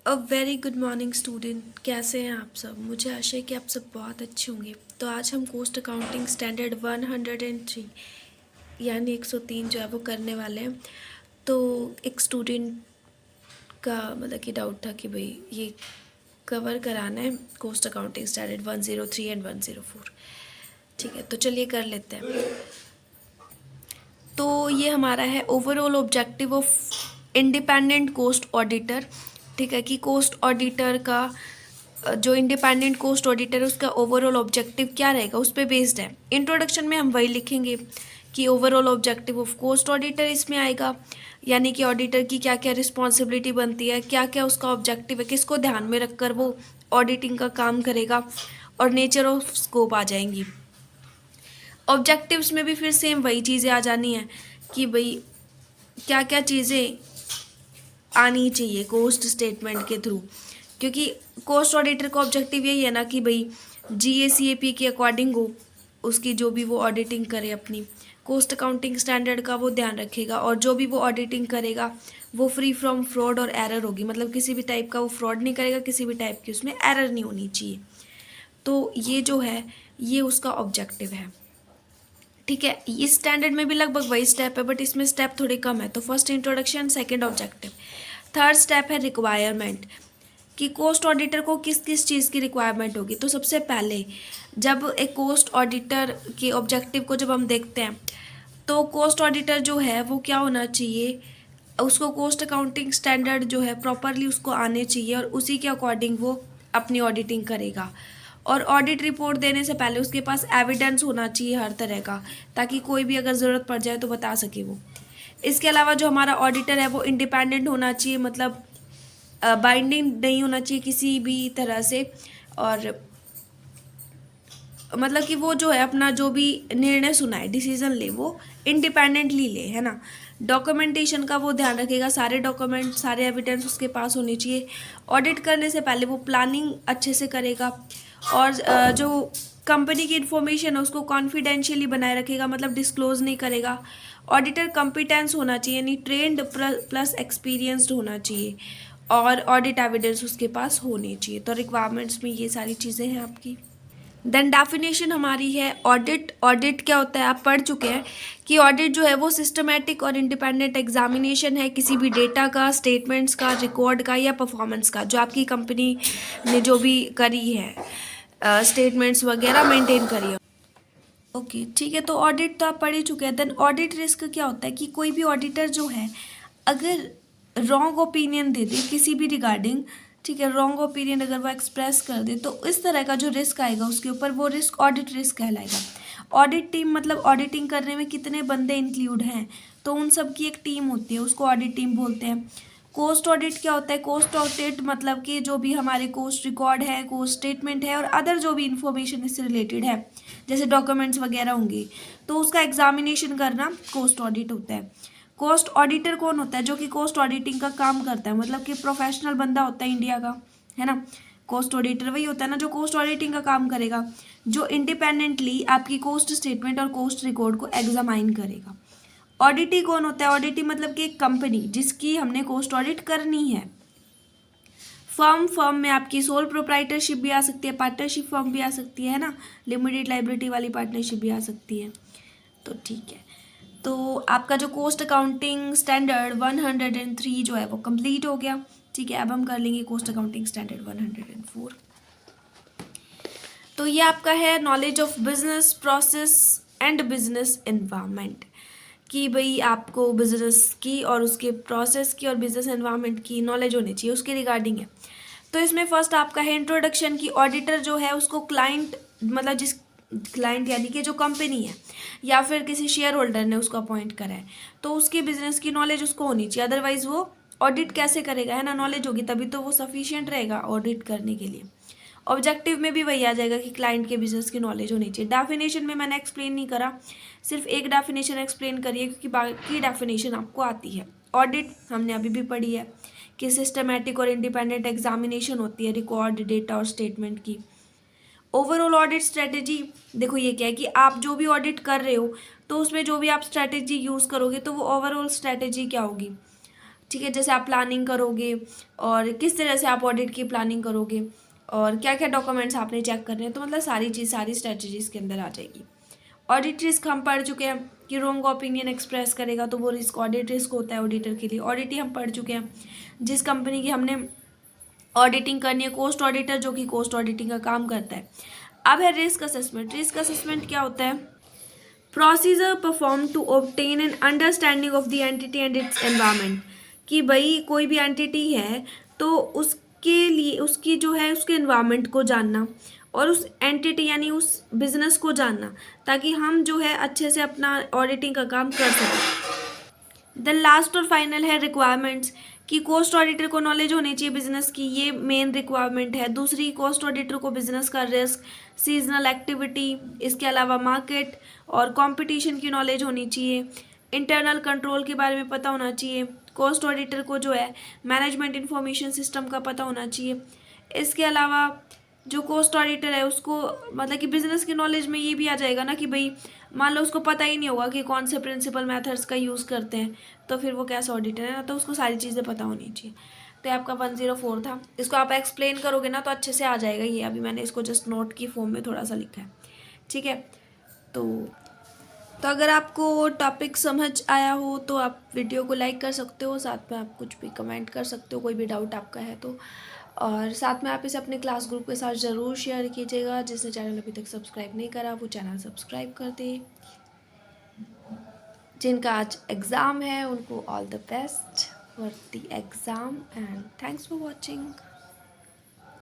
A very good morning student. कैसे हैं आप सब? मुझे आशा है कि आप सब बहुत अच्छे होंगे। तो आज हम कोस्ट अकाउंटिंग स्टैंडर्ड 103 यानी 103 जो है वो करने वाले हैं। तो एक स्टूडेंट का मतलब कि डाउट था कि भाई ये कवर कराना है कोस्ट अकाउंटिंग स्टैंडर्ड 103 एंड 104। ठीक है, तो चलिए कर लेते हैं। तो ये हमारा है overall objective of independent cost auditor. ठीक है, कि कोस्ट ऑडिटर का जो इंडिपेंडेंट कोस्ट ऑडिटर है उसका ओवरऑल ऑब्जेक्टिव क्या रहेगा उस पर बेस्ड है। इंट्रोडक्शन में हम वही लिखेंगे कि overall objective of cost auditor इसमें आएगा, यानी कि ऑडिटर की क्या क्या रिस्पॉन्सिबिलिटी बनती है, क्या क्या उसका ऑब्जेक्टिव है, किसको ध्यान में रखकर वो ऑडिटिंग का काम करेगा, और नेचर ऑफ स्कोप आ जाएंगी। ऑब्जेक्टिव्स में भी फिर सेम वही चीज़ें आ जानी है कि भाई क्या क्या चीज़ें आनी चाहिए कोस्ट स्टेटमेंट के थ्रू, क्योंकि कोस्ट ऑडिटर का ऑब्जेक्टिव यही है ना कि भाई GACAP के अकॉर्डिंग हो उसकी जो भी वो ऑडिटिंग करे, अपनी कोस्ट अकाउंटिंग स्टैंडर्ड का वो ध्यान रखेगा, और जो भी वो ऑडिटिंग करेगा वो फ्री फ्रॉम फ्रॉड और एरर होगी, मतलब किसी भी टाइप का वो फ्रॉड नहीं करेगा, किसी भी टाइप की उसमें एरर नहीं होनी चाहिए। तो ये जो है ये उसका ऑब्जेक्टिव है। ठीक है, इस स्टैंडर्ड में भी लगभग वही स्टेप है, बट इसमें स्टेप थोड़े कम है। तो first introduction, second objective, third step है रिक्वायरमेंट, कि कोस्ट ऑडिटर को किस किस चीज़ की रिक्वायरमेंट होगी। तो सबसे पहले जब एक कोस्ट ऑडिटर के ऑब्जेक्टिव को जब हम देखते हैं तो कोस्ट ऑडिटर जो है वो क्या होना चाहिए, उसको कोस्ट अकाउंटिंग स्टैंडर्ड जो है प्रॉपरली उसको आने चाहिए, और उसी के अकॉर्डिंग वो अपनी ऑडिटिंग करेगा। और ऑडिट रिपोर्ट देने से पहले उसके पास एविडेंस होना चाहिए हर तरह का, ताकि कोई भी अगर ज़रूरत पड़ जाए तो बता सके वो। इसके अलावा जो हमारा ऑडिटर है वो इंडिपेंडेंट होना चाहिए, मतलब बाइंडिंग नहीं होना चाहिए किसी भी तरह से, और मतलब कि वो जो है अपना जो भी निर्णय सुनाए, डिसीजन ले, वो इंडिपेंडेंटली ले, है ना। डॉक्यूमेंटेशन का वो ध्यान रखेगा, सारे डॉक्यूमेंट सारे एविडेंस उसके पास होने चाहिए। ऑडिट करने से पहले वो प्लानिंग अच्छे से करेगा, और जो कंपनी की इन्फॉर्मेशन है उसको कॉन्फिडेंशियली बनाए रखेगा, मतलब डिस्क्लोज नहीं करेगा। ऑडिटर कॉम्पिटेंस होना चाहिए, यानी ट्रेंड प्लस एक्सपीरियंस्ड होना चाहिए, और ऑडिट एविडेंस उसके पास होनी चाहिए। तो रिक्वायरमेंट्स में ये सारी चीज़ें हैं आपकी। देन डेफिनेशन हमारी है ऑडिट। ऑडिट क्या होता है आप पढ़ चुके हैं कि ऑडिट जो है वो सिस्टमैटिक और इंडिपेंडेंट एग्जामिनेशन है किसी भी डेटा का, स्टेटमेंट्स का, रिकॉर्ड का या परफॉर्मेंस का, जो आपकी कंपनी ने जो भी करी है, स्टेटमेंट्स वगैरह मेंटेन करी है। ओके, ठीक है, तो ऑडिट तो आप पढ़ ही चुके हैं। देन ऑडिट रिस्क क्या होता है कि कोई भी ऑडिटर जो है अगर रॉन्ग ओपिनियन दे दे किसी भी रिगार्डिंग, ठीक है, रॉन्ग ओपिनियन अगर वो एक्सप्रेस कर दे तो इस तरह का जो रिस्क आएगा उसके ऊपर, वो रिस्क ऑडिट रिस्क कहलाएगा। ऑडिट टीम मतलब ऑडिटिंग करने में कितने बंदे इंक्लूड हैं, तो उन सब की एक टीम होती है, उसको ऑडिट टीम बोलते हैं। कोस्ट ऑडिट क्या होता है? कोस्ट ऑडिट मतलब कि जो भी हमारे कोस्ट रिकॉर्ड है, कोस्ट स्टेटमेंट है, और अदर जो भी इंफॉर्मेशन इससे रिलेटेड है, जैसे डॉक्यूमेंट्स वगैरह होंगे, तो उसका एग्जामिनेशन करना कोस्ट ऑडिट होता है। कोस्ट ऑडिटर कौन होता है? जो कि कोस्ट ऑडिटिंग का काम करता है, मतलब कि प्रोफेशनल बंदा होता है इंडिया का, है ना। कोस्ट ऑडिटर वही होता है ना जो कोस्ट ऑडिटिंग का काम करेगा, जो इंडिपेंडेंटली आपकी कोस्ट स्टेटमेंट और कोस्ट रिकॉर्ड को एग्जामाइन करेगा। ऑडिटी कौन होता है? ऑडिटी मतलब कि एक कंपनी जिसकी हमने कोस्ट ऑडिट करनी है। फर्म में आपकी सोल प्रोप्राइटरशिप भी आ सकती है, पार्टनरशिप फर्म भी आ सकती है ना, लिमिटेड लाइबिलिटी वाली पार्टनरशिप भी आ सकती है। तो ठीक है, तो आपका जो कोस्ट अकाउंटिंग स्टैंडर्ड 103 जो है वो कंप्लीट हो गया। ठीक है, अब हम कर लेंगे कोस्ट अकाउंटिंग स्टैंडर्ड 104। तो ये आपका है knowledge of business process and business environment, कि भाई आपको बिजनेस की और उसके प्रोसेस की और बिजनेस एनवायरनमेंट की नॉलेज होनी चाहिए, उसके रिगार्डिंग है। तो इसमें फर्स्ट आपका है इंट्रोडक्शन, की ऑडिटर जो है उसको क्लाइंट, मतलब जिस क्लाइंट यानी कि जो कंपनी है या फिर किसी शेयर होल्डर ने उसको अपॉइंट करा है, तो उसकी बिजनेस की नॉलेज उसको होनी चाहिए, अदरवाइज वो ऑडिट कैसे करेगा, है ना। नॉलेज होगी तभी तो वो सफिशिएंट रहेगा ऑडिट करने के लिए। ऑब्जेक्टिव में भी वही आ जाएगा कि क्लाइंट के बिजनेस की नॉलेज होनी चाहिए। डेफिनेशन में मैंने एक्सप्लेन नहीं करा, सिर्फ एक डेफिनेशन एक्सप्लेन करिए, क्योंकि बाकी डेफिनेशन आपको आती है। ऑडिट हमने अभी भी पढ़ी है कि सिस्टमैटिक और इंडिपेंडेंट एग्जामिनेशन होती है रिकॉर्ड, डेटा और स्टेटमेंट की। ओवरऑल ऑडिट स्ट्रेटेजी, देखो ये क्या है कि आप जो भी ऑडिट कर रहे हो तो उसमें जो भी आप स्ट्रेटेजी यूज़ करोगे तो वो ओवरऑल स्ट्रेटेजी क्या होगी, ठीक है, जैसे आप प्लानिंग करोगे और किस तरह से आप ऑडिट की प्लानिंग करोगे और क्या क्या डॉक्यूमेंट्स आपने चेक करने हैं, तो मतलब सारी चीज़, सारी स्ट्रेटजीज के अंदर आ जाएगी। ऑडिट रिस्क हम पढ़ चुके हैं कि रोंग ओपिनियन एक्सप्रेस करेगा तो वो रिस्क ऑडिट रिस्क होता है ऑडिटर के लिए। ऑडिट ही हम पढ़ चुके हैं, जिस कंपनी की हमने ऑडिटिंग करनी है, कोस्ट ऑडिटर जो कि कोस्ट ऑडिटिंग का काम करता है। अब है रिस्क असेसमेंट। रिस्क असेसमेंट क्या होता है? Procedure perform to obtain an understanding of the entity and its environment, कि भाई कोई भी एंटिटी है तो उसके लिए उसकी जो है उसके एनवायरनमेंट को जानना और उस एंटिटी यानी उस बिजनेस को जानना, ताकि हम जो है अच्छे से अपना ऑडिटिंग का काम कर सकें। देन लास्ट और फाइनल है रिक्वायरमेंट्स, कि कोस्ट ऑडिटर को नॉलेज होनी चाहिए बिजनेस की, ये मेन रिक्वायरमेंट है। दूसरी, कोस्ट ऑडिटर को बिजनेस का रिस्क, सीजनल एक्टिविटी, इसके अलावा मार्केट और कंपटीशन की नॉलेज होनी चाहिए। इंटरनल कंट्रोल के बारे में पता होना चाहिए। कोस्ट ऑडिटर को जो है मैनेजमेंट इंफॉर्मेशन सिस्टम का पता होना चाहिए। इसके अलावा जो कोस्ट ऑडिटर है उसको मतलब कि बिजनेस की नॉलेज में ये भी आ जाएगा ना कि भाई मान लो उसको पता ही नहीं होगा कि कौन से प्रिंसिपल मेथड्स का यूज़ करते हैं, तो फिर वो कैसा ऑडिटर है ना, तो उसको सारी चीज़ें पता होनी चाहिए। तो ये आपका 104 था। इसको आप एक्सप्लेन करोगे ना तो अच्छे से आ जाएगा ये। अभी मैंने इसको जस्ट नोट की फॉर्म में थोड़ा सा लिखा है, ठीक है। तो अगर आपको टॉपिक समझ आया हो तो आप वीडियो को लाइक कर सकते हो, साथ में आप कुछ भी कमेंट कर सकते हो, कोई भी डाउट आपका है तो। और साथ में आप इसे अपने क्लास ग्रुप के साथ ज़रूर शेयर कीजिएगा। जिसने चैनल अभी तक सब्सक्राइब नहीं करा वो चैनल सब्सक्राइब कर दे। जिनका आज एग्ज़ाम है उनको all the best for the exam and thanks for watching.